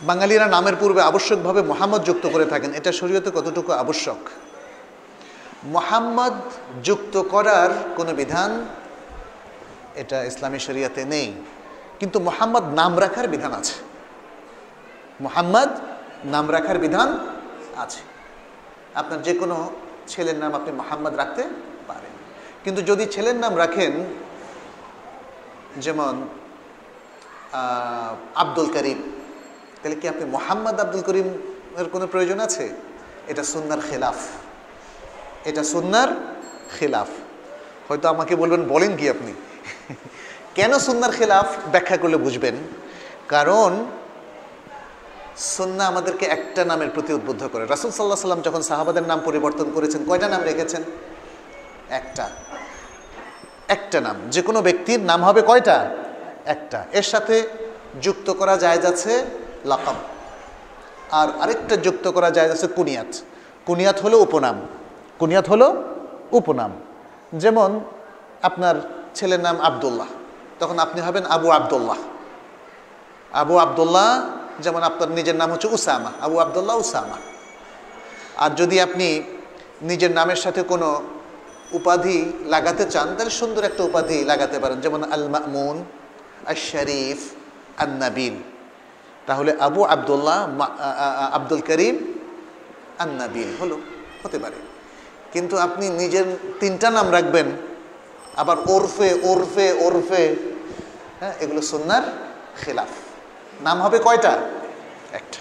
বাঙালিরা নামের পূর্বে আবশ্যকভাবে মোহাম্মদ যুক্ত করে থাকেন, এটা শরীয়তে কতটুকু আবশ্যক? মোহাম্মদ যুক্ত করার কোনো বিধান এটা ইসলামী শরিয়াতে নেই, কিন্তু মোহাম্মদ নাম রাখার বিধান আছে। মোহাম্মদ নাম রাখার বিধান আছে। আপনার যে কোনো ছেলের নাম আপনি মোহাম্মদ রাখতে পারেন, কিন্তু যদি ছেলের নাম রাখেন যেমন আব্দুল করিম, তাহলে কি আপনি মোহাম্মদ আব্দুল করিমের কোনো প্রয়োজন আছে? এটা সুন্নার খেলাফ, এটা সুন্নার খেলাফ। হয়তো আমাকে বলবেন বলেন কি আপনি কেন সুন্নার খেলাফ? ব্যাখ্যা করলে বুঝবেন। কারণ সুন্নাহ আমাদেরকে একটা নামের প্রতি উদ্বুদ্ধ করে। রাসূল সাল্লাল্লাহু আলাইহি ওয়াসাল্লাম যখন সাহাবাদের নাম পরিবর্তন করেছেন, কয়টা নাম রেখেছেন? একটা নাম। যে কোনো ব্যক্তির নাম হবে কয়টা? একটা। এর সাথে যুক্ত করা জায়েজ আছে লাকাব, আর আরেকটা যুক্ত করা জায়েজ আছে কুনিয়াত। কুনিয়াত হলো উপনাম, কুনিয়াত হলো উপনাম। যেমন আপনার ছেলের নাম আব্দুল্লাহ, তখন আপনি হবেন আবু আব্দুল্লাহ। আবু আব্দুল্লাহ, যেমন আপনার নিজের নাম হচ্ছে উসামা, আবু আব্দুল্লাহ উসামা। আর যদি আপনি নিজের নামের সাথে কোনো উপাধি লাগাতে চান, তাহলে সুন্দর একটা উপাধি লাগাতে পারেন, যেমন আল মামুন, আল শরীফ, আন নাবিল। তাহলে আবু আব্দুল্লাহ, আব্দুল করিম, আন নাবিল হলো, হতে পারে। কিন্তু আপনি নিজের তিনটা নাম রাখবেন, আবার ওরফে ওরফে ওরফে, হ্যাঁ, এগুলো সুন্নার খেলাফ। নাম হবে কয়টা? একটা।